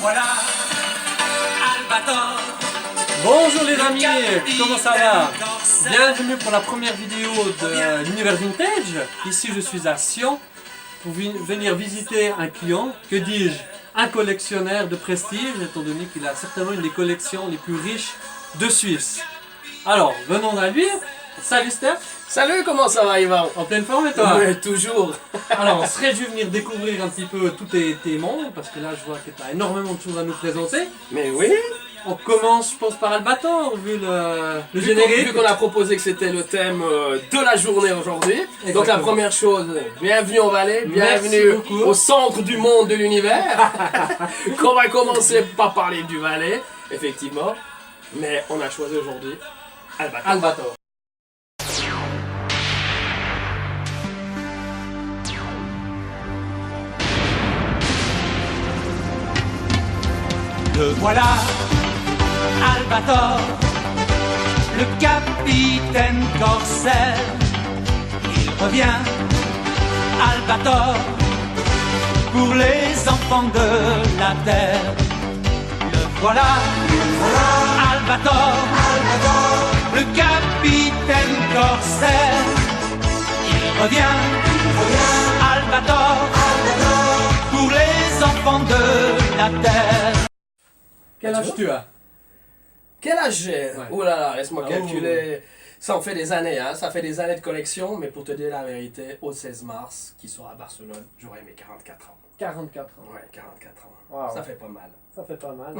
voilà, Albator. Bonjour les amis, comment ça va? Bienvenue pour la première vidéo de l'univers vintage. Ici je suis à Sion pour venir visiter un client, que dis-je, un collectionneur de prestige, étant donné qu'il a certainement une des collections les plus riches de Suisse. Alors, venons à lui. Salut Steph. Salut, comment ça va Ivan? En pleine forme et toi? Oui, toujours. Alors, on serait dû venir découvrir un petit peu tous tes mondes, parce que là je vois que tu as énormément de choses à nous présenter. Mais oui. On commence, je pense, par Albator, vu le générique. Vu qu'on a proposé que c'était le thème de la journée aujourd'hui. Donc la première chose, bienvenue au Valais, bienvenue au centre du monde de l'univers. Qu'on va commencer par parler du Valais, effectivement. Mais on a choisi aujourd'hui Albator. Le voilà, Albator, le capitaine corsaire. Il revient, Albator, pour les enfants de la terre. Le voilà, Albator, le capitaine corsaire. Il revient, Albator, pour les enfants de la terre. Quel âge tu as? Quel âge j'ai? Ouais. Oh là là, laisse-moi calculer. Ça en fait des années, hein. Ça fait des années de collection, mais pour te dire la vérité, au 16 mars, qui sera à Barcelone, j'aurai mes 44 ans. 44 ans. Ouais, 44 ans. Wow. Ça fait pas mal. Ça fait pas mal.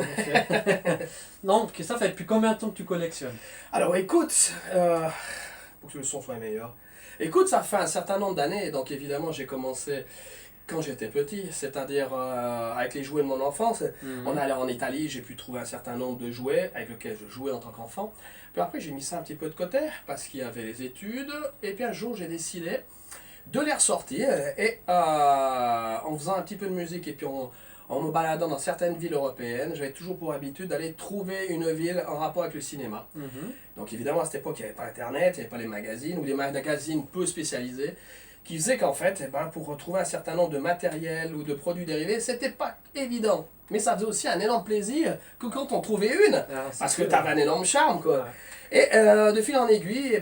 Donc, ça fait depuis combien de temps que tu collectionnes? Alors écoute, pour que le son soit meilleur. Écoute, ça fait un certain nombre d'années, donc évidemment j'ai commencé quand j'étais petit, c'est-à-dire avec les jouets de mon enfance. On allait en Italie, j'ai pu trouver un certain nombre de jouets avec lesquels je jouais en tant qu'enfant. Puis après j'ai mis ça un petit peu de côté parce qu'il y avait les études. Et puis un jour j'ai décidé de les ressortir et en faisant un petit peu de musique et puis en me baladant dans certaines villes européennes, j'avais toujours pour habitude d'aller trouver une ville en rapport avec le cinéma. Donc évidemment à cette époque il n'y avait pas internet, il n'y avait pas les magazines ou des magazines peu spécialisés qui faisaient qu'en fait, pour retrouver un certain nombre de matériel ou de produits dérivés, c'était pas évident. Mais ça faisait aussi un énorme plaisir que quand on trouvait une, parce que tu avais un énorme charme, quoi. Et de fil en aiguille,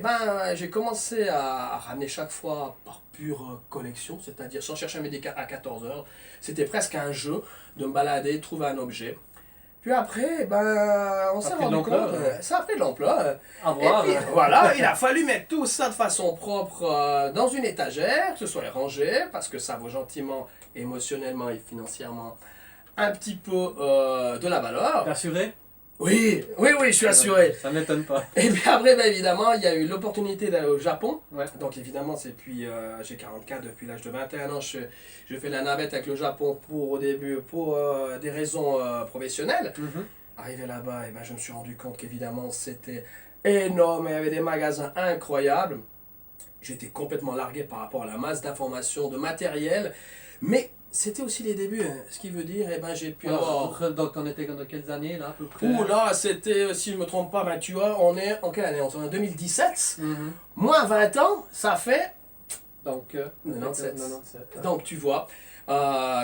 j'ai commencé à ramener chaque fois par pure collection, c'est-à-dire sans chercher à midi à 14 heures. C'était presque un jeu de me balader, trouver un objet. Puis après, on s'est rendu compte, ça a pris de l'ampleur. Et puis, voilà, il a fallu mettre tout ça de façon propre dans une étagère, que ce soit rangé, parce que ça vaut gentiment, émotionnellement et financièrement, un petit peu de la valeur. T'es assuré? Oui, je suis assuré. Ça m'étonne pas. Et puis après, évidemment, il y a eu l'opportunité d'aller au Japon. Ouais. Donc évidemment, c'est puis j'ai 44 depuis l'âge de 21 ans. Je fais la navette avec le Japon au début pour des raisons professionnelles. Arrivé là-bas, je me suis rendu compte qu'évidemment, c'était énorme. Il y avait des magasins incroyables. J'étais complètement largué par rapport à la masse d'informations, de matériel. Mais c'était aussi les débuts, hein. Ce qui veut dire, j'ai pu avoir... Donc on était dans quelles années là à peu près? Ouh là, c'était, si je ne me trompe pas, tu vois, on est en quelle année? On est en 2017. Moins 20 ans, ça fait... Donc 97. 97. Donc tu vois,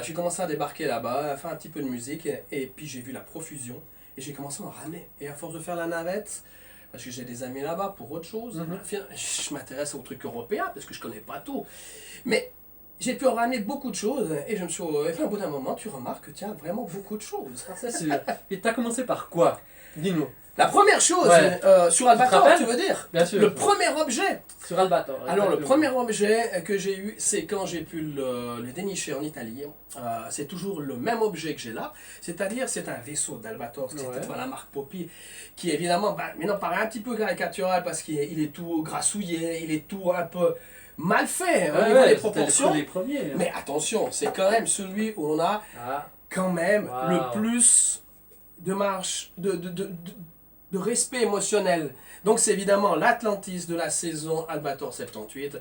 j'ai commencé à débarquer là-bas, à faire un petit peu de musique, et puis j'ai vu la profusion, et j'ai commencé à en ramener. Et à force de faire la navette, parce que j'ai des amis là-bas pour autre chose, je m'intéresse aux trucs européens, parce que je connais pas tout. Mais j'ai pu en ramener beaucoup de choses, et je me suis... Et puis, au bout d'un moment, tu remarques que tiens, vraiment beaucoup de choses. C'est sûr. Et t'as commencé par quoi? Dis-nous. La première chose, sur Albator, tu veux dire? Bien sûr. Le premier objet. Sur Albator. Alors, le premier objet que j'ai eu, c'est quand j'ai pu le dénicher en Italie. C'est toujours le même objet que j'ai là. C'est-à-dire, c'est un vaisseau d'Albator, c'était la marque Poppy, qui évidemment, maintenant paraît un petit peu caricatural parce qu'il est tout grassouillé, il est tout un peu mal fait au niveau des proportions. Les premiers, Mais attention, c'est quand même celui où on a quand même le plus de marche, de respect émotionnel. Donc c'est évidemment l'Atlantis de la saison Albator 78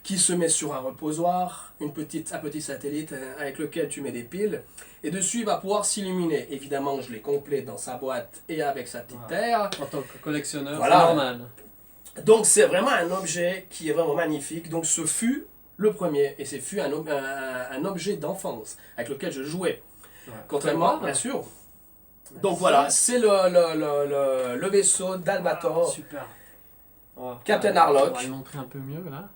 qui se met sur un reposoir, un petit satellite avec lequel tu mets des piles et dessus il va pouvoir s'illuminer. Évidemment je l'ai complet dans sa boîte et avec sa petite terre. En tant que collectionneur, voilà. C'est normal. Donc c'est vraiment un objet qui est vraiment magnifique. Donc ce fut le premier et c'est fut un objet d'enfance avec lequel je jouais. Contrairement, Très bien bien. sûr. Merci. Donc voilà, c'est le vaisseau d'Albator. Super. Oh, Captain allez, Harlock. On va le montrer un peu mieux là.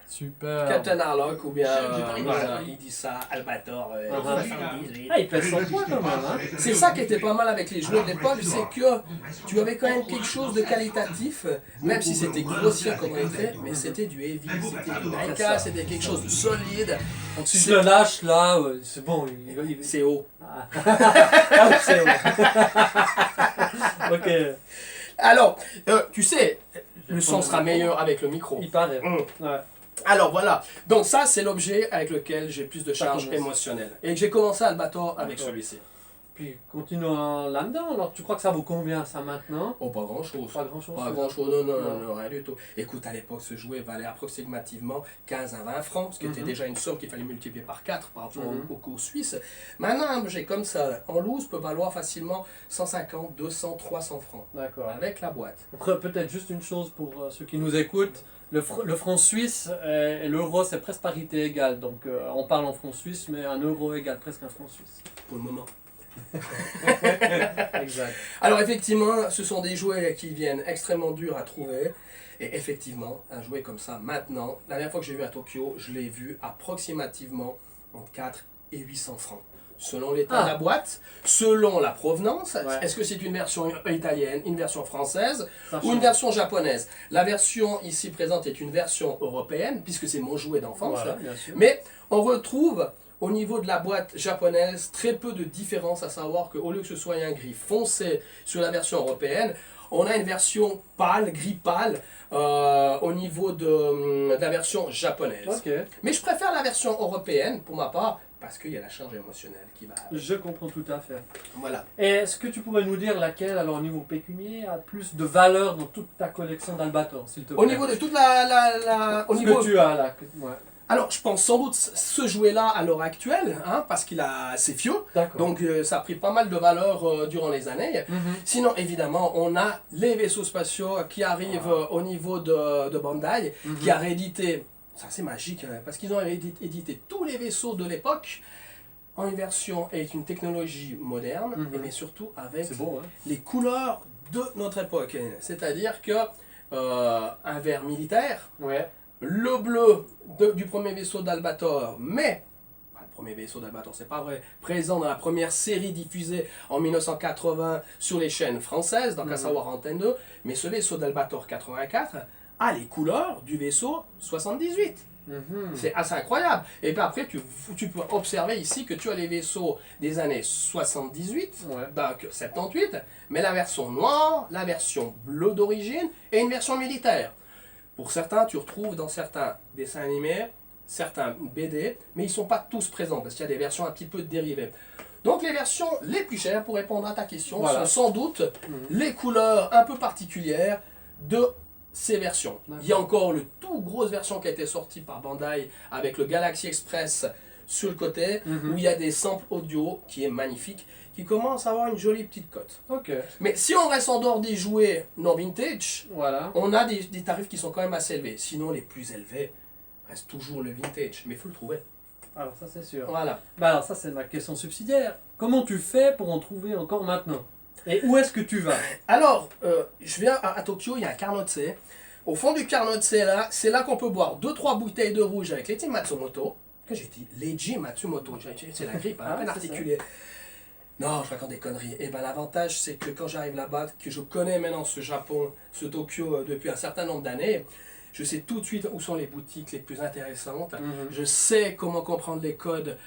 Super. Captain Harlock, ou bien, J'ai voilà, il dit ça, Albator, Ah, 78. Ah, il pèse 100 poids quand même. Hein. C'est ça qui était pas mal avec les jouets de l'époque, c'est que tu avais quand même quelque chose de qualitatif, même si c'était grossier comme on était, mais c'était du heavy, c'était du Nike, c'était quelque chose de solide. Donc si je le lâche là, c'est bon. C'est haut. Ah. Ah, c'est bon. Ok. Alors, tu sais, le son sera meilleur avec le micro. Il paraît. Mm. Ouais. Alors voilà, donc ça c'est l'objet avec lequel j'ai plus de charge commence. émotionnelle. Et que j'ai commencé Albator avec D'accord. celui-ci. Puis continuons là-dedans. Alors tu crois que ça vaut combien ça maintenant? Oh, pas grand chose. Pas grand chose. Pas grand chose, non, rien du tout. Écoute, à l'époque, ce jouet valait approximativement 15 à 20 francs, ce qui était déjà une somme qu'il fallait multiplier par 4 par rapport au cours suisse. Maintenant, un objet comme ça, en loose, peut valoir facilement 150, 200, 300 francs. D'accord. Avec la boîte. Après, peut-être juste une chose pour ceux qui nous écoutent. Le franc suisse et l'euro, c'est presque parité égale. Donc, on parle en franc suisse, mais un euro égale presque un franc suisse. Pour le moment. Exact. Alors effectivement, ce sont des jouets qui viennent extrêmement durs à trouver. Et effectivement, un jouet comme ça, maintenant, la dernière fois que j'ai vu à Tokyo, je l'ai vu approximativement entre 4 et 800 francs. Selon l'état de la boîte, selon la provenance, Ouais. est-ce que c'est une version italienne, une version française Ça ou une change. version japonaise? La version ici présente est une version européenne, puisque c'est mon jouet d'enfance. Voilà, bien sûr. Mais on retrouve au niveau de la boîte japonaise très peu de différence, à savoir qu'au lieu que ce soit un gris foncé sur la version européenne, on a une version pâle, gris pâle, au niveau de la version japonaise. Ok, Mais je préfère la version européenne pour ma part, parce qu'il y a la charge émotionnelle qui va avec. je comprends tout à fait. Voilà. Et est-ce que tu pourrais nous dire laquelle, alors au niveau pécunier, a plus de valeur dans toute ta collection d'Albator, s'il te plaît? Au niveau de toute au Ce niveau... que tu as là. Ouais. Alors, je pense sans doute ce jouet-là à l'heure actuelle, hein, parce qu'il a c'est vieux, D'accord. donc ça a pris pas mal de valeur durant les années. Mhm. Sinon, évidemment, on a les vaisseaux spatiaux qui arrivent au niveau de Bandai, qui a réédité, ça c'est magique, hein, parce qu'ils ont édité tous les vaisseaux de l'époque en une version avec une technologie moderne, mais surtout avec C'est beau, hein? les couleurs de notre époque. C'est-à-dire que un vert militaire, Ouais. le bleu du premier vaisseau d'Albator, mais le premier vaisseau d'Albator, c'est pas vrai, présent dans la première série diffusée en 1980 sur les chaînes françaises, donc à savoir Antenne 2, mais ce vaisseau d'Albator 84 a les couleurs du vaisseau 78. Mhm. C'est assez incroyable. Et puis après, tu peux observer ici que tu as les vaisseaux des années 78, Ouais. donc 78, mais la version noire, la version bleue d'origine et une version militaire. Pour certains, tu retrouves dans certains dessins animés, certains BD, mais ils ne sont pas tous présents parce qu'il y a des versions un petit peu dérivées. Donc les versions les plus chères, pour répondre à ta question, Voilà. sont sans doute les couleurs un peu particulières de ces versions. D'accord. Il y a encore le tout grosse version qui a été sortie par Bandai avec le Galaxy Express sur le côté, où il y a des samples audio qui est magnifique, qui commence à avoir une jolie petite cote. Ok. Mais si on reste en dehors des jouets non vintage, Voilà. on a des tarifs qui sont quand même assez élevés. Sinon, les plus élevés restent toujours le vintage, mais il faut le trouver. Alors ça c'est sûr. Voilà. Bah alors ça c'est ma question subsidiaire. Comment tu fais pour en trouver encore maintenant? Et où est-ce que tu vas? Alors, je viens à Tokyo, il y a un Carnotse. Au fond du Carnotse, là, c'est là qu'on peut boire 2-3 bouteilles de rouge avec Leiji Matsumoto. Que j'ai dit Leiji Matsumoto, c'est la grippe, hein, Ah, à peine c'est ça. articulé. Non, je raconte des conneries. Et ben l'avantage, c'est que quand j'arrive là-bas, que je connais maintenant ce Japon, ce Tokyo depuis un certain nombre d'années, je sais tout de suite où sont les boutiques les plus intéressantes. Je sais comment comprendre les codes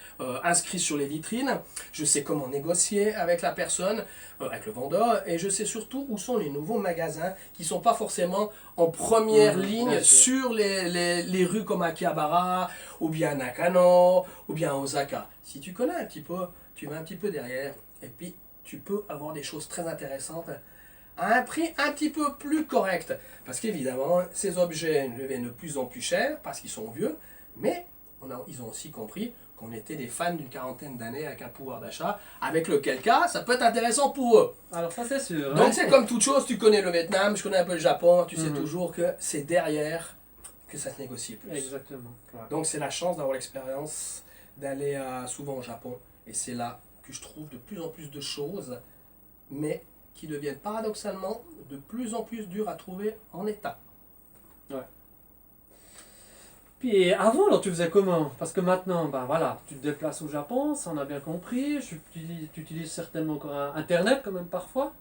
inscrits sur les vitrines. Je sais comment négocier avec la personne, avec le vendeur. Et je sais surtout où sont les nouveaux magasins qui ne sont pas forcément en première ligne bien sûr. sur les rues comme Akihabara, ou bien Nakano, ou bien Osaka. Si tu connais un petit peu, tu vas un petit peu derrière. Et puis, tu peux avoir des choses très intéressantes à un prix un petit peu plus correct. Parce qu'évidemment, ces objets deviennent de plus en plus chers parce qu'ils sont vieux, mais ils ont aussi compris qu'on était des fans d'une quarantaine d'années avec un pouvoir d'achat, avec lequel cas, ça peut être intéressant pour eux. Alors ça c'est sûr. Donc hein. c'est comme toute chose, tu connais le Vietnam, je connais un peu le Japon, tu sais toujours que c'est derrière que ça se négocie plus. Exactement. Ouais. Donc c'est la chance d'avoir l'expérience d'aller souvent au Japon Et c'est là que je trouve de plus en plus de choses, mais qui deviennent paradoxalement de plus en plus dures à trouver en état. Puis avant, alors tu faisais comment? Parce que maintenant, ben voilà, tu te déplaces au Japon, ça on a bien compris. Tu utilises certainement encore Internet quand même parfois.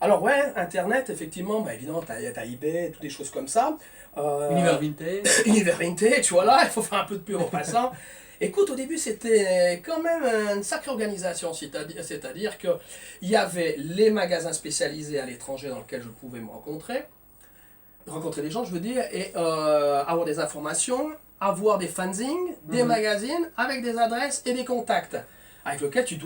Alors ouais, Internet, effectivement, bah évidemment, t'as eBay, toutes des choses comme ça. Univers Vintage. Univers Vintage, voilà, il faut faire un peu de pub en passant. Écoute, au début, c'était quand même une sacrée organisation, c'est-à-dire qu'il y avait les magasins spécialisés à l'étranger dans lesquels je pouvais me rencontrer des gens, je veux dire, et avoir des informations, avoir des fanzines, des magazines avec des adresses et des contacts avec lesquels tu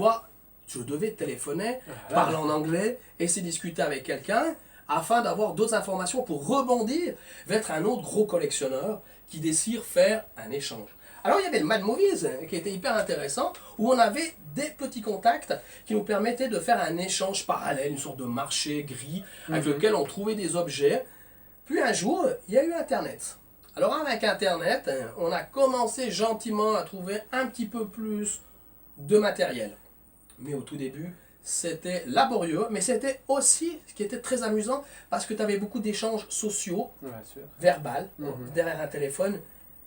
devais téléphoner, parler en anglais, essayer de discuter avec quelqu'un afin d'avoir d'autres informations pour rebondir vers un autre gros collectionneur qui désire faire un échange. Alors il y avait le Mad Movies qui était hyper intéressant où on avait des petits contacts qui nous permettaient de faire un échange parallèle, une sorte de marché gris avec lequel on trouvait des objets. Puis un jour, il y a eu Internet. Alors avec Internet, on a commencé gentiment à trouver un petit peu plus de matériel. Mais au tout début, c'était laborieux, mais c'était aussi ce qui était très amusant parce que tu avais beaucoup d'échanges sociaux, verbal, derrière un téléphone,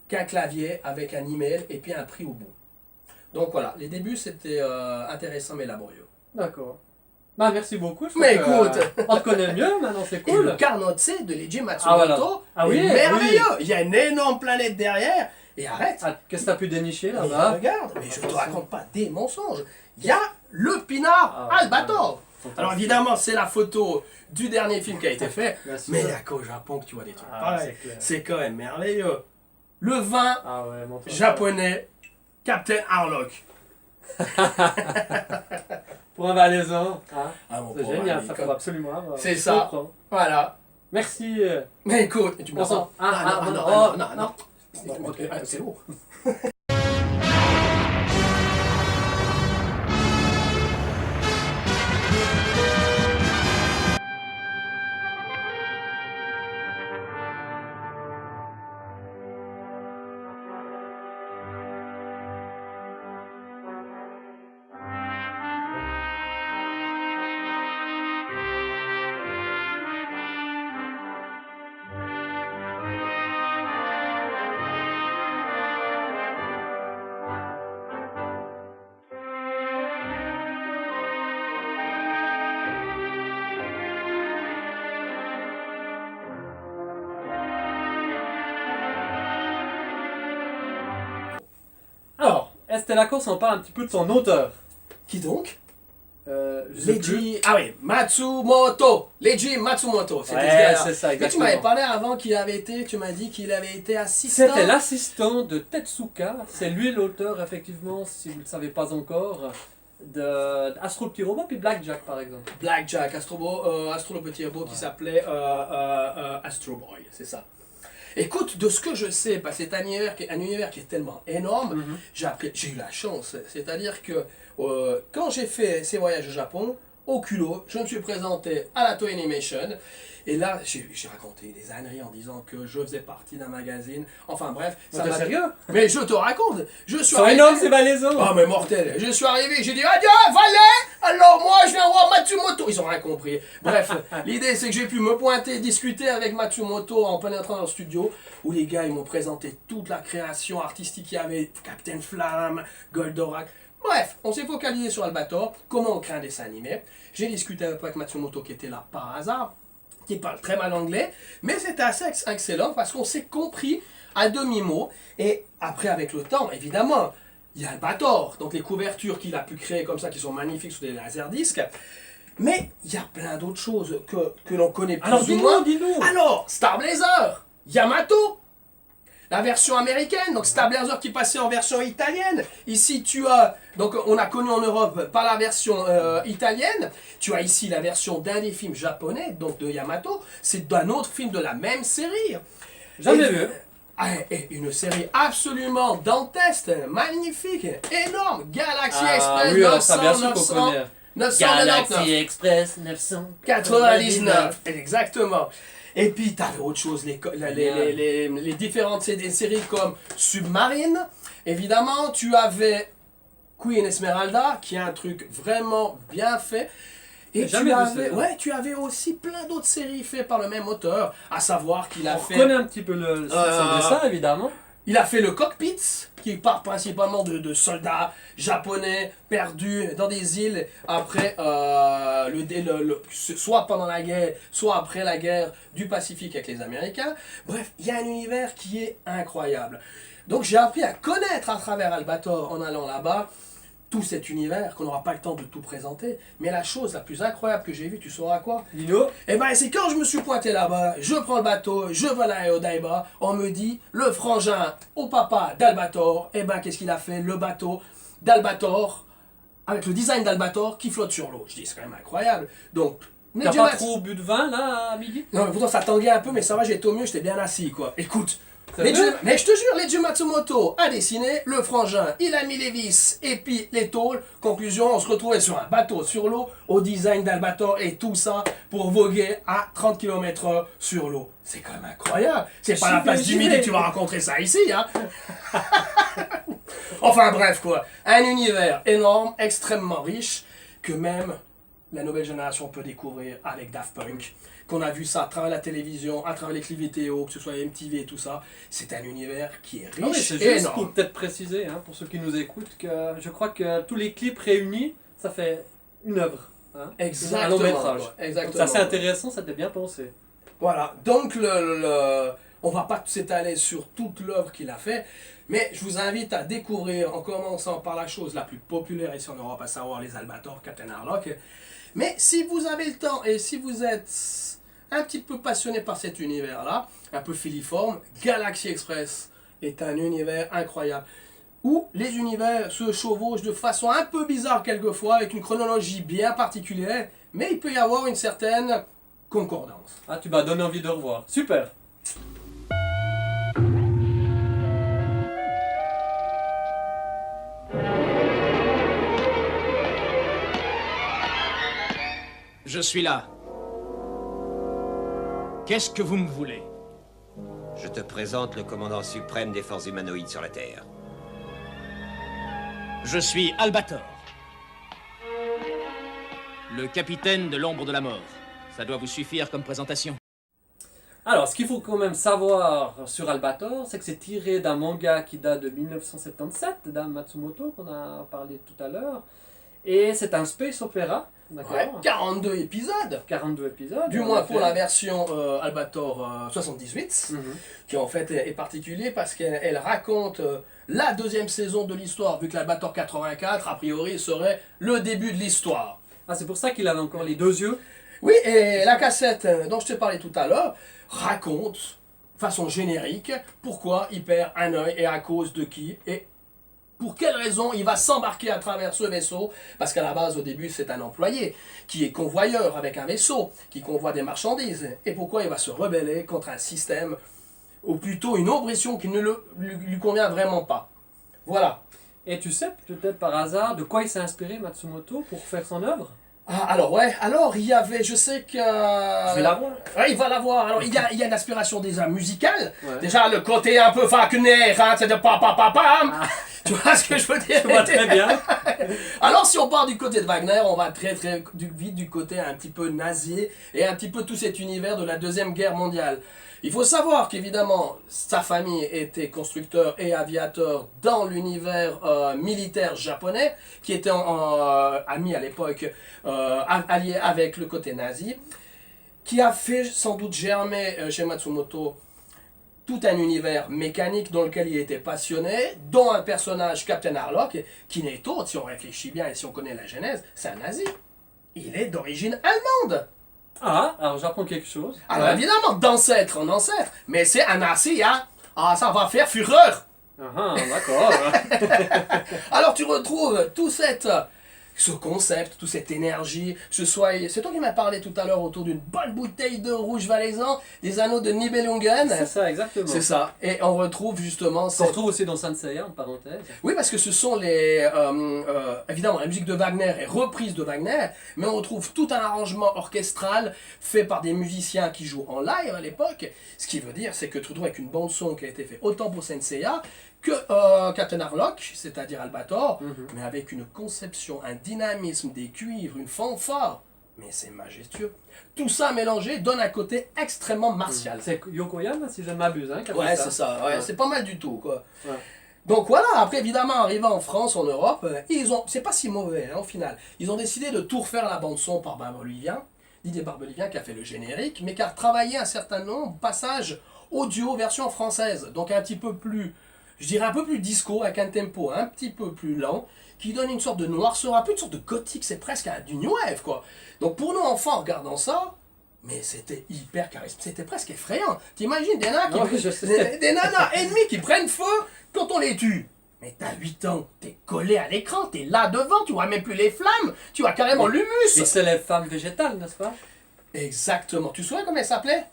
qu'un clavier avec un email et puis un prix au bout. Donc voilà, les débuts c'était intéressant mais laborieux. D'accord. Bah merci beaucoup. Mais écoute, on te connaît mieux maintenant, c'est et cool. le Carnotse de Leiji Matsumoto oui, est merveilleux. oui. Il y a une énorme planète derrière. Et arrête. Ah, qu'est-ce que tu as pu dénicher Mais là-bas? regarde, mais je ne te raconte pas des mensonges. Il y a le pinard Albator. Alors évidemment, c'est la photo du dernier film qui a été fait. Mais il n'y a qu'au Japon que tu vois des trucs pareils. C'est quand même merveilleux. Le vin japonais, Captain Harlock. Pour un valaisan, hein. C'est génial, ça faut absolument avoir. C'est ça. Voilà. Merci. Mais écoute, tu me sens. Non. C'est lourd. Alors, Estelle Lacoste, on parle un petit peu de son auteur. Qui donc? Je sais plus. Leiji, ah oui, Matsumoto. Leiji Matsumoto. C'était Ouais, c'est ça, mais tu exactement. m'avais parlé avant qu'il avait été, tu m'as dit qu'il avait été assistant. C'était l'assistant de Tetsuka. C'est lui l'auteur, effectivement, si vous ne le savez pas encore, d'Astro le petit robot, puis Blackjack, par exemple. Blackjack, Astro le petit robot qui s'appelait Astro Boy, c'est ça. Écoute, de ce que je sais, parce que c'est un univers qui est tellement énorme, j'ai eu la chance. C'est-à-dire que quand j'ai fait ces voyages au Japon, au culot, je me suis présenté à la Toei Animation. Et là, j'ai raconté des âneries en disant que je faisais partie d'un magazine. Enfin bref. T'es sérieux? Mais je te raconte. Je suis C'est énorme, c'est malaisant. Oh mais mortel. Je suis arrivé, j'ai dit adieu, valet. Alors moi, je viens voir Matsumoto. Ils ont rien compris. Bref, l'idée c'est que j'ai pu me pointer, discuter avec Matsumoto en pénétrant dans le studio, où les gars ils m'ont présenté toute la création artistique qu'il y avait, Captain Flamme, Goldorak. Bref, on s'est focalisé sur Albator, comment on crée un dessin animé. J'ai discuté avec Matsumoto qui était là par hasard, qui parle très mal anglais, mais c'était assez excellent parce qu'on s'est compris à demi-mot. Et après, avec le temps, évidemment, il y a Albator, donc les couvertures qu'il a pu créer comme ça, qui sont magnifiques sur des laserdiscs. Mais il y a plein d'autres choses que l'on connaît plus Alors, ou moins. dis-nous. Alors, Star Blazer, Yamato, la version américaine, donc Star Blazer qui passait en version italienne. Ici, tu as, donc on a connu en Europe par la version italienne. Tu as ici la version d'un des films japonais, donc de Yamato. C'est d'un autre film de la même série. Jamais vu. Et une série absolument dantesque, magnifique, énorme. Galaxy Express oui, alors 900, ça, bien sûr qu'on 900, connaît. 999. Express 99, exactement. Et puis, tu avais autre chose, les différentes séries comme Submarine. Évidemment, tu avais Queen Esmeralda, qui est un truc vraiment bien fait. Et Jamais vu celle-là. tu avais aussi plein d'autres séries faites par le même auteur, à savoir qu'il a On fait... connaît un petit peu son dessin, évidemment. Il a fait le Cockpit, qui parle principalement de soldats japonais perdus dans des îles après soit pendant la guerre, soit après la guerre du Pacifique avec les Américains. Bref, il y a un univers qui est incroyable. Donc j'ai appris à connaître à travers Albator en allant là-bas tout cet univers qu'on n'aura pas le temps de tout présenter. Mais la chose la plus incroyable que j'ai vue, tu sauras quoi? Lino, Eh ben, c'est quand je me suis pointé là-bas, je prends le bateau, je vais aller à Odaiba, on me dit, le frangin au papa d'Albator, eh ben, qu'est-ce qu'il a fait? Le bateau d'Albator, avec le design d'Albator qui flotte sur l'eau. Je dis, c'est quand même incroyable. Donc, t'as pas trop bu de vin, là, à midi? non, mais pourtant, ça tanguait un peu, mais ça va, j'étais au mieux, j'étais bien assis, quoi. Écoute, C'est vrai? mais je te jure, Leiji Matsumoto a dessiné, le frangin, il a mis les vis et puis les tôles. Conclusion, on se retrouvait sur un bateau sur l'eau, au design d'Albator et tout ça pour voguer à 30 km/h sur l'eau. C'est quand même incroyable. C'est pas la place du midi que tu vas rencontrer ça ici, hein. Enfin bref, quoi. Un univers énorme, extrêmement riche, que même la nouvelle génération peut découvrir avec Daft Punk. Qu'on a vu ça à travers la télévision, à travers les clips vidéo, que ce soit MTV et tout ça. C'est un univers qui est Non, mais riche c'est et juste énorme. pour peut-être préciser, hein, pour ceux qui nous écoutent, que je crois que tous les clips réunis, ça fait une œuvre. Hein, Exactement. un long métrage. quoi. Exactement. Donc c'est assez intéressant, c'était bien pensé. Voilà, donc on va pas s'étaler sur toute l'œuvre qu'il a fait, mais je vous invite à découvrir, en commençant par la chose la plus populaire ici en Europe, à savoir les Albator, Captain Harlock. Mais si vous avez le temps et si vous êtes un petit peu passionné par cet univers-là, un peu filiforme, Galaxy Express est un univers incroyable, où les univers se chevauchent de façon un peu bizarre quelquefois, avec une chronologie bien particulière, mais il peut y avoir une certaine concordance. Ah, tu m'as donné envie de revoir. Super. Je suis là. Qu'est-ce que vous me voulez? Je te présente le commandant suprême des forces humanoïdes sur la Terre. Je suis Albator. Le capitaine de l'ombre de la mort. Ça doit vous suffire comme présentation. Alors, ce qu'il faut quand même savoir sur Albator, c'est que c'est tiré d'un manga qui date de 1977, d'un Matsumoto qu'on a parlé tout à l'heure. Et c'est un space opéra, d'accord? Ouais, 42 épisodes. 42 épisodes. Du en moins effet. pour la version Albator 78, Mhm. qui en fait est particulier parce qu'elle raconte la deuxième saison de l'histoire, vu que l'Albator 84, a priori, serait le début de l'histoire. Ah, c'est pour ça qu'il avait encore les deux yeux. Oui, et la cassette dont je te parlais tout à l'heure raconte, façon générique, pourquoi il perd un œil et à cause de qui et pour quelle raison il va s'embarquer à travers ce vaisseau. Parce qu'à la base, au début, c'est un employé qui est convoyeur avec un vaisseau, qui convoie des marchandises. Et pourquoi il va se rebeller contre un système, ou plutôt une oppression qui ne lui convient vraiment pas. Voilà. Et tu sais peut-être par hasard de quoi il s'est inspiré Matsumoto pour faire son œuvre? Ah, alors ouais, alors il y avait, je sais que... Je vais la voir. Ouais, il va l'avoir. Alors il y a une aspiration déjà musicale. Ouais. Déjà le côté un peu Wagner, hein, c'est de pam pam pam pam. Ah. Tu vois ce que je veux dire? Je vois très bien. Alors si on part du côté de Wagner, on va très vite du côté un petit peu nazi et un petit peu tout cet univers de la Deuxième Guerre mondiale. Il faut savoir qu'évidemment, sa famille était constructeur et aviateur dans l'univers militaire japonais, qui était ami à l'époque, allié avec le côté nazi, qui a fait sans doute germer chez Matsumoto tout un univers mécanique dans lequel il était passionné, dont un personnage, Captain Harlock, qui n'est autre, si on réfléchit bien et si on connaît la genèse, c'est un nazi. Il est d'origine allemande. Ah, alors j'apprends quelque chose. Alors Ouais. évidemment, d'ancêtre en ancêtre, mais c'est un nazi, hein. Ah, ça va faire fureur. Ah, d'accord. Alors tu retrouves tout ce concept, toute cette énergie, que ce soit... C'est toi qui m'as parlé tout à l'heure autour d'une bonne bouteille de rouge valaisan, des anneaux de Nibelungen. C'est ça, exactement. C'est ça. Et on retrouve justement... On retrouve aussi dans Saint Seiya, en parenthèse. Oui, parce que ce sont les... évidemment, la musique de Wagner est reprise de Wagner, mais on retrouve tout un arrangement orchestral fait par des musiciens qui jouent en live à l'époque. Ce qui veut dire, c'est que tu te retrouves avec une bande-son qui a été faite autant pour Saint Seiya que Captain Harlock, c'est-à-dire Albator, mais avec une conception, un dynamisme, des cuivres, une fanfare. Mais c'est majestueux. Tout ça mélangé donne un côté extrêmement martial. C'est Yokoyama, si je ne m'abuse, hein, qui a fait Ouais, c'est ça. Ouais, Ouais. c'est pas mal du tout, quoi. Ouais. Donc voilà, après évidemment, arrivant en France, en Europe, c'est pas si mauvais, hein, au final. Ils ont décidé de tout refaire la bande-son par Barbelivien, Didier Barbelivien qui a fait le générique, mais qui a travaillé un certain nombre de passages audio version française. Donc un petit peu plus, je dirais un peu plus disco, avec un tempo un petit peu plus lent, qui donne une sorte de noirceur, un peu une sorte de gothique, c'est presque du new wave, quoi. Donc pour nous enfants, en regardant ça, mais c'était hyper charismatique, c'était presque effrayant. T'imagines des nanas, Ouais, je sais. des nanas ennemies qui prennent feu quand on les tue. Mais t'as 8 ans, t'es collé à l'écran, t'es là devant, tu vois même plus les flammes, tu vois carrément l'humus. Et c'est les femmes végétales, n'est-ce pas? Exactement. Tu te souviens comment elles s'appelaient?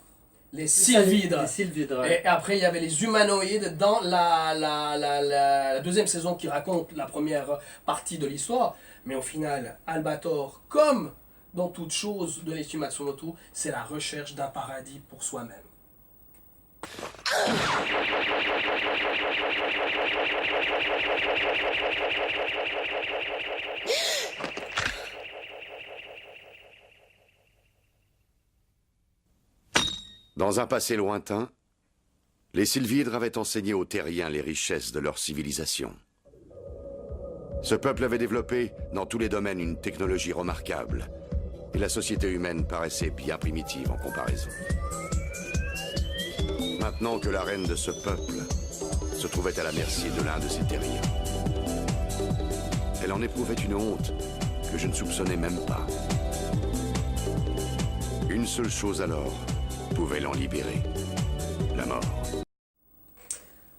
Les sylvidres. Les sylvidres, ouais. Et après, il y avait les humanoïdes dans la deuxième saison qui raconte la première partie de l'histoire. Mais au final, Albator, comme dans toute chose de l'Eiichi Matsumoto, c'est la recherche d'un paradis pour soi-même. Dans un passé lointain, les Sylvidres avaient enseigné aux Terriens les richesses de leur civilisation. Ce peuple avait développé dans tous les domaines une technologie remarquable, et la société humaine paraissait bien primitive en comparaison. Maintenant que la reine de ce peuple se trouvait à la merci de l'un de ses Terriens, elle en éprouvait une honte que je ne soupçonnais même pas. Une seule chose alors pouvait l'en libérer, la mort.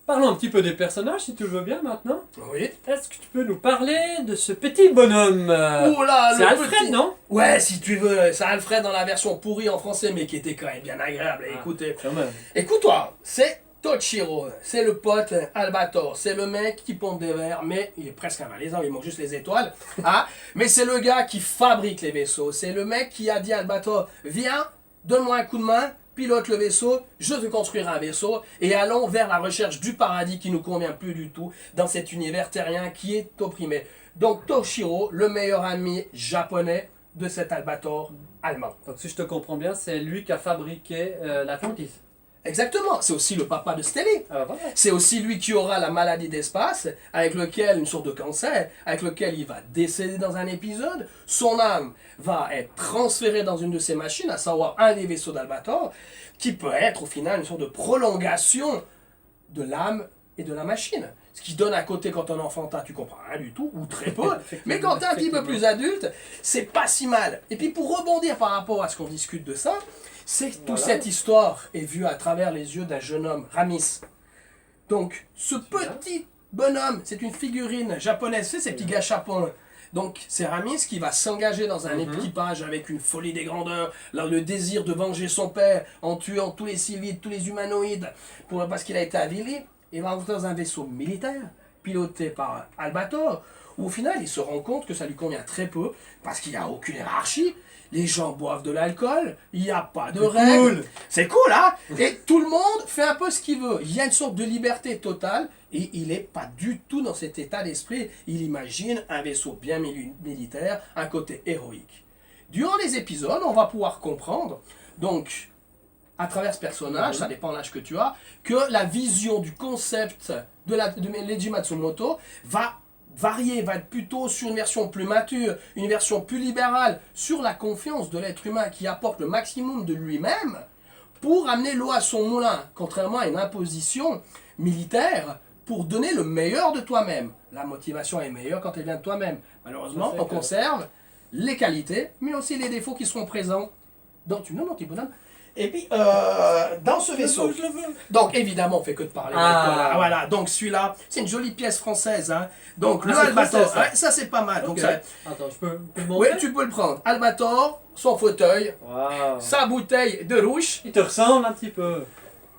Parlons un petit peu des personnages, si tu le veux bien, maintenant. Oui. Est-ce que tu peux nous parler de ce petit bonhomme Oula, c'est le Alfred, petit- non? Ouais, si tu veux, c'est Alfred dans la version pourrie en français, mais qui était quand même bien agréable à Ah. écouter. Quand même. Écoute-toi, c'est Toshiro, c'est le pote Albator, c'est le mec qui pompe des verres, mais il est presque un malaisant, il manque juste les étoiles. Ah, mais c'est le gars qui fabrique les vaisseaux, c'est le mec qui a dit à Albator, viens, donne-moi un coup de main, pilote le vaisseau, je veux construire un vaisseau, et allons vers la recherche du paradis qui nous convient plus du tout dans cet univers terrien qui est opprimé. Donc Toshiro, le meilleur ami japonais de cet Albator allemand. Donc si je te comprends bien, c'est lui qui a fabriqué l'Atlantis. Exactement, c'est aussi le papa de Stelly. Ah, voilà. C'est aussi lui qui aura la maladie d'espace, avec lequel, une sorte de cancer, avec lequel il va décéder dans un épisode. Son âme va être transférée dans une de ses machines, à savoir un des vaisseaux d'Albator, qui peut être au final une sorte de prolongation de l'âme et de la machine. Ce qui donne à côté, quand on est enfantin, tu comprends rien du tout, ou très peu. Mais quand tu es un petit peu plus adulte, c'est pas si mal. Et puis pour rebondir par rapport à ce qu'on discute de ça, c'est que toute Voilà. cette histoire est vue à travers les yeux d'un jeune homme, Ramis. Donc, ce petit bonhomme, c'est une figurine japonaise, c'est ces petits gâchapons. Donc, c'est Ramis qui va s'engager dans un équipage avec une folie des grandeurs, là, le désir de venger son père en tuant tous les civils, tous les humanoïdes, parce qu'il a été avilé. Il va rentrer dans un vaisseau militaire, piloté par Albator, où au final, il se rend compte que ça lui convient très peu, parce qu'il n'y a aucune hiérarchie. Les gens boivent de l'alcool, il n'y a pas de règles. C'est cool, hein? Et tout le monde fait un peu ce qu'il veut. Il y a une sorte de liberté totale et il n'est pas du tout dans cet état d'esprit. Il imagine un vaisseau bien militaire, un côté héroïque. Durant les épisodes, on va pouvoir comprendre, donc, à travers ce personnage, ça dépend de l'âge que tu as, que la vision du concept de Leiji Matsumoto va varier, va être plutôt sur une version plus mature, une version plus libérale, sur la confiance de l'être humain qui apporte le maximum de lui-même pour amener l'eau à son moulin, contrairement à une imposition militaire pour donner le meilleur de toi-même. La motivation est meilleure quand elle vient de toi-même. Malheureusement, Ça, c'est on clair. conserve les qualités, mais aussi les défauts qui seront présents dans mon petit bonhomme. Et puis, dans ce vaisseau, Je le veux. donc évidemment, on fait que de parler. Ah. Voilà, donc celui-là, c'est une jolie pièce française. Hein. Donc Ah, le c'est Albator, français, ça. ouais, ça c'est pas mal. Donc, Ok. ça, Attends, je peux le ouais, montrer? tu peux le prendre. Albator, son fauteuil, Waouh. sa bouteille de rouge. Il te ressemble un petit peu.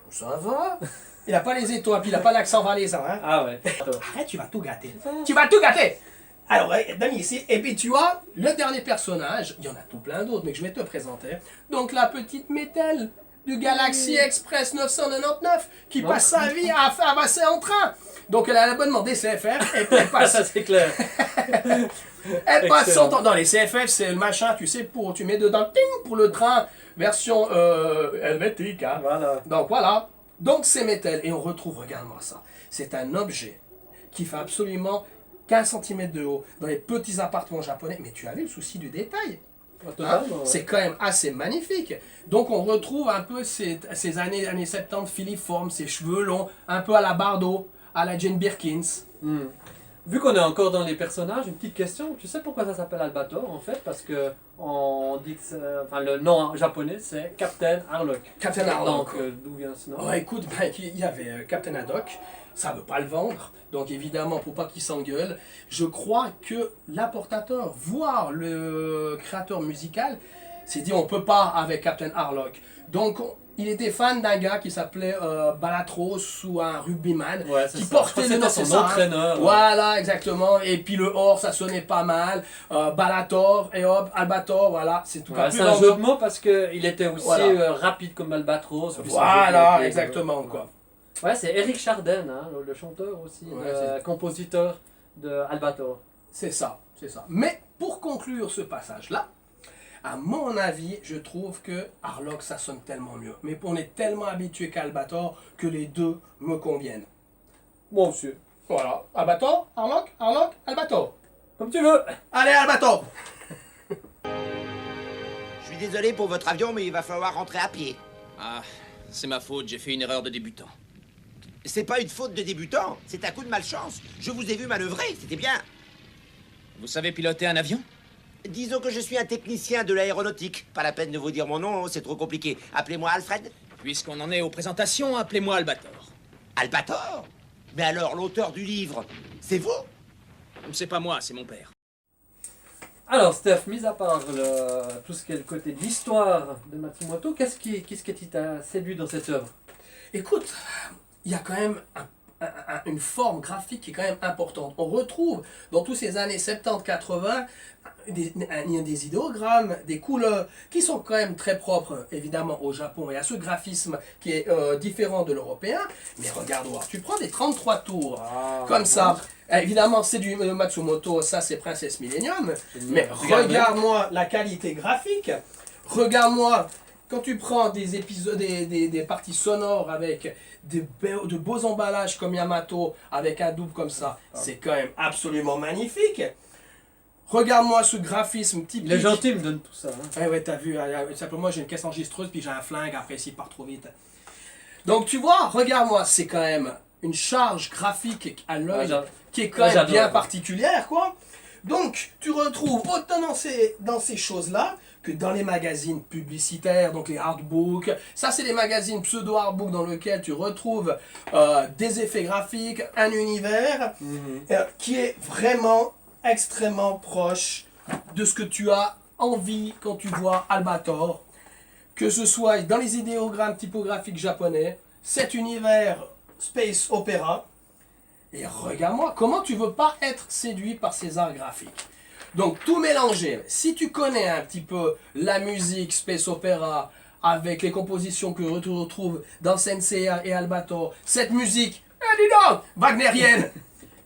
Ça va. Il a pas les étoiles, puis il a pas l'accent valaisan. Hein. Ah ouais. Attends. Arrête, tu vas tout gâter. Tu vas tout gâter. Alors, donne ici. Et puis tu vois, le dernier personnage, il y en a tout plein d'autres, mais que je vais te présenter. Donc la petite Métel, du Galaxy Express 999 qui passe sa vie à avancer en train. Donc elle a l'abonnement des CFF et puis elle passe, Ça c'est clair. elle passe son Excellent. temps. Dans les CFF, c'est le machin, tu sais, tu mets dedans, ting, pour le train, version helvétique. Hein. Voilà. Donc voilà. Donc c'est métal. Et on retrouve, regarde-moi ça. C'est un objet qui fait absolument 15 cm de haut dans les petits appartements japonais. Mais tu avais le souci du détail. Hein, Totalement, ouais. c'est quand même assez magnifique. Donc on retrouve un peu ces années 70 filiformes, ces cheveux longs, un peu à la Bardot, à la Jane Birkins. Vu qu'on est encore dans les personnages, une petite question. Tu sais pourquoi ça s'appelle Albator en fait? Parce que on dit que le nom japonais c'est Captain Harlock. Captain Harlock. Donc d'où vient ce nom? Oh, écoute, ben, il y avait Captain Haddock, ça veut pas le vendre, donc évidemment pour pas qu'il s'engueule, je crois que l'importateur, voire le créateur musical, s'est dit on peut pas avec Captain Harlock. Donc il était fan d'un gars qui s'appelait Balatros ou un rugbyman Ouais, c'est qui ça. Je portait crois que le nom, c'était c'est son ça, hein. entraîneur. Voilà, exactement. Et puis le or, ça sonnait pas mal. Balator et hop, Albator, voilà, c'est tout Ouais, cas c'est plus un dans- jeu de mots parce qu'il était aussi Voilà. rapide comme Albatros. puis c'est un jeu Voilà, de- exactement quoi. Ouais, c'est Eric Chardin, hein, le chanteur aussi, Ouais, le compositeur de Albator. C'est ça, c'est ça. Mais pour conclure ce passage-là, à mon avis, je trouve que Harlock, ça sonne tellement mieux. Mais on est tellement habitué qu'à Albator que les deux me conviennent. Bon, monsieur. Voilà. Albator, Harlock, Harlock, Albator. Comme tu veux. Allez, Albator! Je suis désolé pour votre avion, mais il va falloir rentrer à pied. Ah, c'est ma faute, j'ai fait une erreur de débutant. C'est pas une faute de débutant, c'est un coup de malchance. Je vous ai vu manœuvrer, c'était bien. Vous savez piloter un avion? Disons que je suis un technicien de l'aéronautique. Pas la peine de vous dire mon nom, c'est trop compliqué. Appelez-moi Alfred. Puisqu'on en est aux présentations, appelez-moi Albator. Albator? Mais alors, l'auteur du livre, c'est vous? C'est pas moi, c'est mon père. Alors, Steph, mis à part tout ce qui est le côté de l'histoire de Matsumoto, qu'est-ce qui t'a séduit dans cette œuvre? Écoute, il y a quand même une forme graphique qui est quand même importante. On retrouve dans tous ces années 70-80 des idéogrammes, des couleurs qui sont quand même très propres évidemment au Japon et à ce graphisme qui est différent de l'européen. Mais regarde-moi, tu prends des 33 tours comme ça. Évidemment, c'est du Matsumoto, ça c'est Princess Millennium. Mais regarde-moi la qualité graphique. Regarde-moi quand tu prends des épisodes, des parties sonores avec de beaux emballages comme Yamato, avec un double comme ça, c'est quand même absolument magnifique. Regarde-moi ce graphisme typique. Les gentils me donnent tout ça. Hein. Ouais, t'as vu, simplement j'ai une caisse enregistreuse puis j'ai un flingue, après s'il part trop vite. Donc tu vois, regarde-moi, c'est quand même une charge graphique à l'œil qui est quand même j'adore. bien particulière, quoi. Donc tu retrouves autant dans ces choses-là que dans les magazines publicitaires, donc les artbooks. Ça, c'est les magazines pseudo-artbooks dans lesquels tu retrouves des effets graphiques, un univers qui est vraiment extrêmement proche de ce que tu as envie quand tu vois Albator. Que ce soit dans les idéogrammes typographiques japonais, cet univers space opéra. Et regarde-moi, comment tu veux pas être séduit par ces arts graphiques? Donc tout mélanger, si tu connais un petit peu la musique space opéra avec les compositions que tu retrouves dans Senseiya et Albator, cette musique, dis donc, wagnérienne,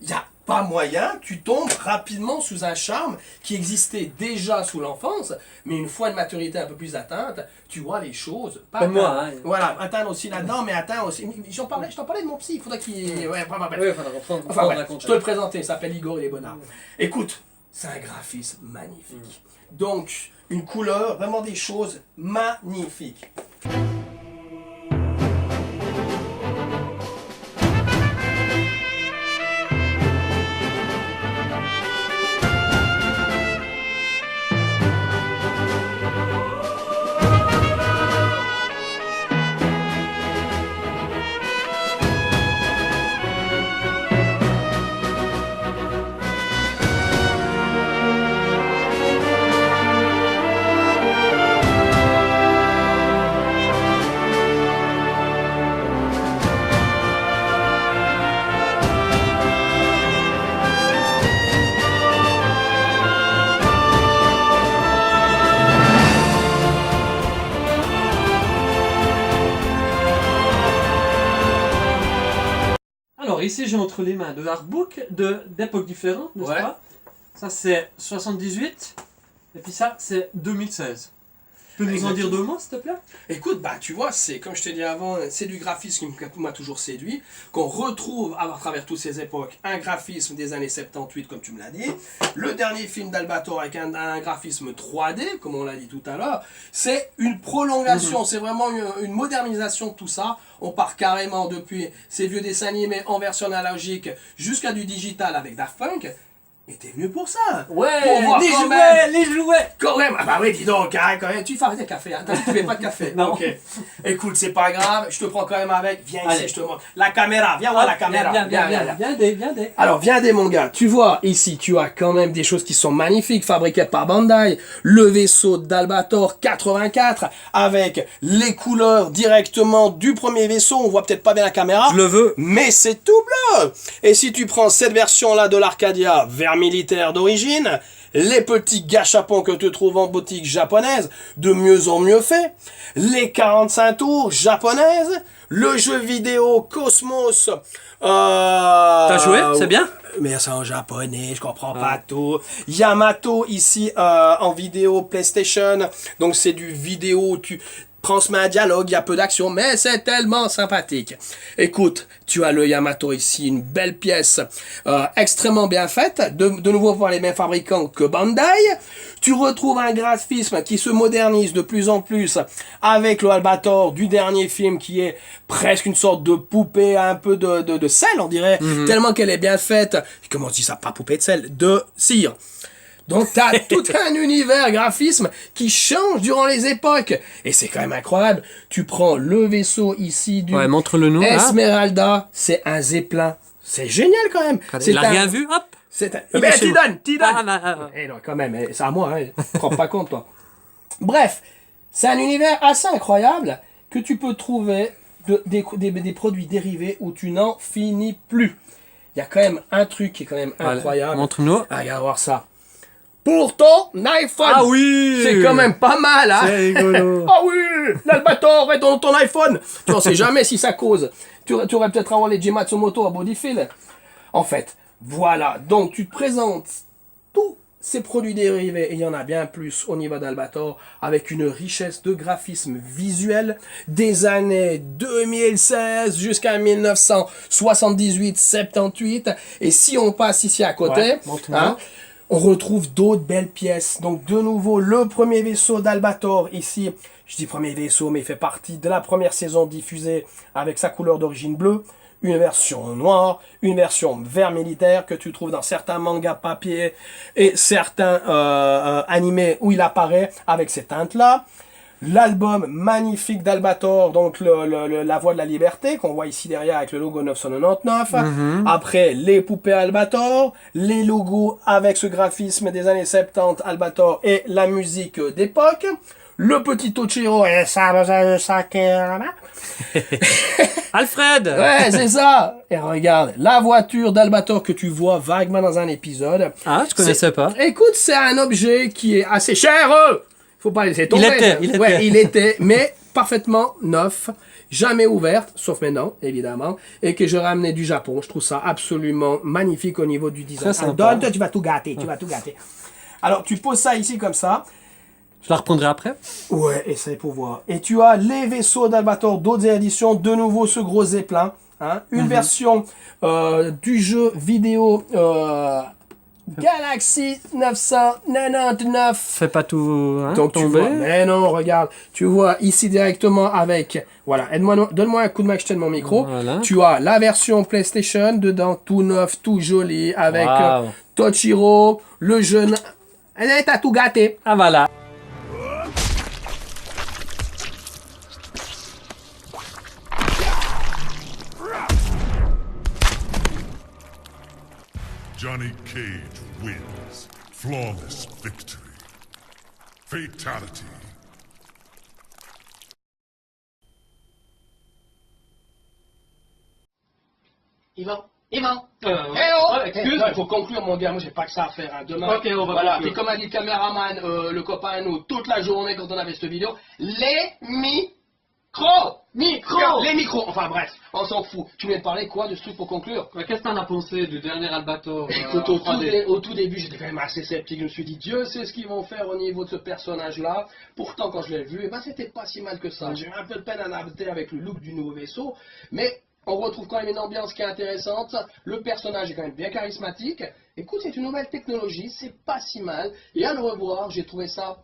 il n'y a pas moyen, tu tombes rapidement sous un charme qui existait déjà sous l'enfance, mais une fois une maturité un peu plus atteinte, tu vois les choses. Pas Comme moi, atteindre- hein. Voilà, atteindre aussi là-dedans, mais atteindre aussi. Je t'en parlais de mon psy, il faudrait qu'il. Ouais, bref. Oui, il faudra reprendre Enfin bref, la je compte. te le présentais, il s'appelle Igor et les Bonnards. Écoute, c'est un graphisme magnifique. Donc, une couleur, vraiment des choses magnifiques. ici j'ai entre les mains de artbooks d'époques différentes, n'est-ce Ouais. pas? Ça c'est 78 et puis ça c'est 2016. Tu peux nous en dire deux mots s'il te plaît? Écoute, bah tu vois, c'est comme je t'ai dit avant, c'est du graphisme qui m'a toujours séduit, qu'on retrouve à travers toutes ces époques, un graphisme des années 78 comme tu me l'as dit, le dernier film d'Albator avec un graphisme 3D, comme on l'a dit tout à l'heure, c'est une prolongation, c'est vraiment une modernisation de tout ça, on part carrément depuis ces vieux dessins animés en version analogique jusqu'à du digital avec Daft Punk, et t'es venu pour ça. Ouais, Pour voir les quand jouets, même. les jouets. Quand même, ah bah oui, dis donc, hein, quand même, tu fais arrêter le café, hein. T'as dit que tu fais pas de café. Non. Ok. Écoute, c'est pas grave, je te prends quand même avec. Viens Allez. ici, je te montre. La caméra, viens voir la caméra. Viens des. Alors, viens des mon gars. Tu vois, ici, tu as quand même des choses qui sont magnifiques, fabriquées par Bandai. Le vaisseau d'Albator 84, avec les couleurs directement du premier vaisseau. On voit peut-être pas bien la caméra. Je le veux. Mais c'est tout bleu. Et si tu prends cette version-là de l'Arcadia, vert militaire d'origine, les petits gâchapons que tu trouves en boutique japonaise, de mieux en mieux fait, les 45 tours japonaises, le jeu vidéo Cosmos. T'as joué? C'est bien? Mais c'est en japonais, je comprends pas tout. Yamato ici en vidéo PlayStation, donc c'est du vidéo, tu transmets un dialogue, il y a peu d'action, mais c'est tellement sympathique. Écoute, tu as le Yamato ici, une belle pièce extrêmement bien faite, de nouveau par les mêmes fabricants que Bandai. Tu retrouves un graphisme qui se modernise de plus en plus avec le Albator du dernier film qui est presque une sorte de poupée, un peu de sel, on dirait, tellement qu'elle est bien faite. Comment on dit ça? Pas poupée de sel, de cire. Donc tu as tout un univers graphisme qui change durant les époques. Et c'est quand même incroyable. Tu prends le vaisseau ici du Ouais, montre-le nous. Là. Esmeralda, c'est un zeppelin. C'est génial quand même. Il a rien vu, hop. C'est un... Il Mais est chez t'y vous. donnes, t'y donnes. Eh, Non, quand même, c'est à moi, hein. Tu te rends pas compte, toi. Bref, c'est un univers assez incroyable que tu peux trouver des produits dérivés où tu n'en finis plus. Il y a quand même un truc qui est quand même incroyable. Montre-nous. Ah, regarde voir ça. Pour ton iPhone. Ah oui. C'est quand même pas mal, hein. C'est rigolo. Ah oui, l'Albator est dans ton iPhone. Tu ne sais jamais si ça cause. Tu aurais peut-être avoir les Jimatsumoto à Bodyfield. En fait, voilà. Donc, tu te présentes tous ces produits dérivés, et il y en a bien plus au niveau d'Albator, avec une richesse de graphisme visuel des années 2016 jusqu'à 1978-78. Et si on passe ici à côté, Ouais, montre-moi. hein, on retrouve d'autres belles pièces. Donc de nouveau, le premier vaisseau d'Albator ici. Je dis premier vaisseau, mais il fait partie de la première saison diffusée avec sa couleur d'origine bleue. Une version noire, une version vert militaire que tu trouves dans certains mangas papier et certains animés où il apparaît avec ces teintes-là. L'album magnifique d'Albator, donc la voix de la liberté, qu'on voit ici derrière avec le logo 999. Après, les poupées Albator, les logos avec ce graphisme des années 70 Albator et la musique d'époque. Le petit Tochiro et ça, Alfred. ouais, c'est ça. Et regarde, la voiture d'Albator que tu vois vaguement dans un épisode. Ah, je connaissais pas. Écoute, c'est un objet qui est assez cher. Faut pas laisser tomber. Il était. Mais parfaitement neuf, jamais ouverte, sauf maintenant, évidemment, et que je ramenais du Japon. Je trouve ça absolument magnifique au niveau du design. Très sympa. Donne-toi, tu vas tout gâter, tu vas tout gâter. Alors, tu poses ça ici comme ça. Je la reprendrai après. Ouais, essaye pour voir. Et tu as les vaisseaux d'Albator d'autres éditions, de nouveau ce gros zeppelin. Hein, une version du jeu vidéo Galaxy 999. Fais pas tout Donc tu tomber. vois, mais non, regarde, tu vois ici directement avec, voilà, donne-moi un coup de main que je tienne mon micro. Voilà. Tu as la version PlayStation dedans, tout neuf, tout joli, avec Wow. Tochiro, le jeune. T'as tout gâté. Ah voilà. Johnny Cage wins. Flawless victory. Fatality. Yvan, il faut conclure mon gars, moi j'ai pas que ça à faire, hein. Demain, Ok, on va voilà. conclure. Puis comme a dit le caméraman, le copain à nous, toute la journée quand on avait cette vidéo, les mi Micro. Les micros. Enfin bref, on s'en fout. Tu voulais me parler quoi de ce truc pour conclure? Ouais, qu'est-ce que t'en as pensé du dernier Albator Écoute, en 3D? au tout début, j'étais quand même assez sceptique. Je me suis dit, Dieu sait ce qu'ils vont faire au niveau de ce personnage-là. Pourtant, quand je l'ai vu, eh ben, c'était pas si mal que ça. J'ai eu un peu de peine à m'adapter avec le look du nouveau vaisseau, mais on retrouve quand même une ambiance qui est intéressante. Le personnage est quand même bien charismatique. Écoute, c'est une nouvelle technologie, c'est pas si mal. Et à le revoir, j'ai trouvé ça...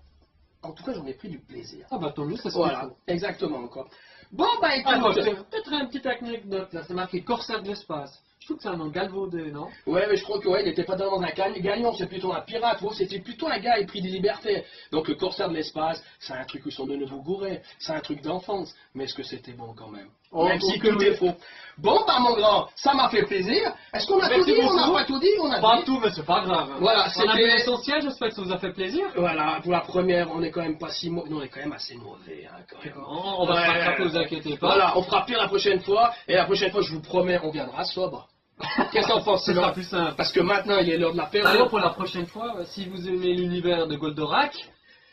En tout cas, j'en ai pris du plaisir. Ah bah tant mieux, ça se Voilà, fait. exactement, quoi. Bon, bah Ah, moi, écoute... peut-être une petite anecdote là, c'est marqué Corsaire de l'espace. Je trouve que c'est un nom galvaudé, non? Ouais, mais je crois que ouais, il n'était pas dans un galion, c'est plutôt un pirate. Vous, c'était plutôt un gars épris des libertés. Donc le corsaire de l'espace, c'est un truc où sont de nouveaux gourets, c'est un truc d'enfance. Mais est-ce que c'était bon quand même? Oh, même si ok, tout oui. est faux. Bon, bah mon grand, ça m'a fait plaisir. Est-ce qu'on a Merci tout dit? On beaucoup. n'a pas tout dit? On a Pas dit. tout, mais c'est pas grave. Voilà, On a c'était- vu l'essentiel, j'espère que ça vous a fait plaisir. Voilà, pour la première, on est quand même pas si mauvais. Non, on est quand même assez mauvais, hein, quand même. On va se rattraper, vous inquiétez pas. Voilà, on fera pire la prochaine fois. Et la prochaine fois, je vous promets, on viendra sobre. Qu'est-ce qu'on pense, Ce sera Sylvain? plus simple. Parce que maintenant, il est l'heure de la D'ailleurs, période. pour la prochaine fois, si vous aimez l'univers de Goldorak,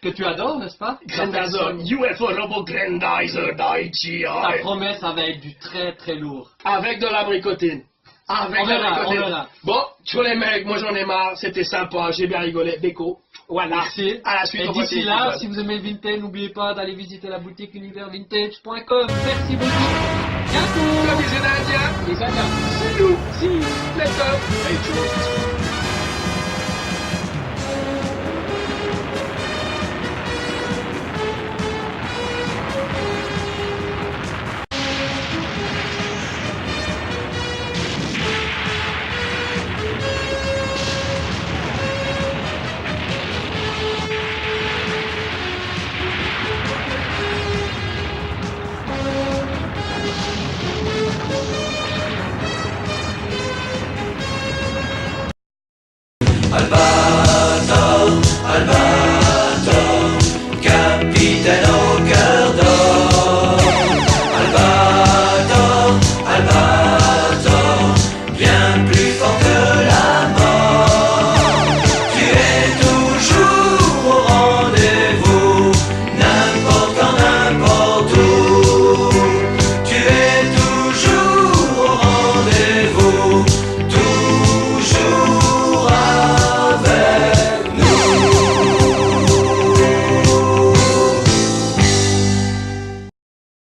que tu adores, n'est-ce pas? Grandizer, UFO Robo Grandizer Daichi. Ta promesse, ça va être du très très lourd. Avec de la bricotine. Avec On de la verra, bricotine. on verra. Bon, tu vois les mecs, moi j'en ai marre, c'était sympa, j'ai bien rigolé. Béco, voilà. Merci. À la suite, Et on voit d'ici tes là, épisodes. si vous aimez le vintage, n'oubliez pas d'aller visiter la boutique universvintage.com. Merci beaucoup. Bientôt. Comme les Indiens, c'est nous, si, les hommes, et tchou.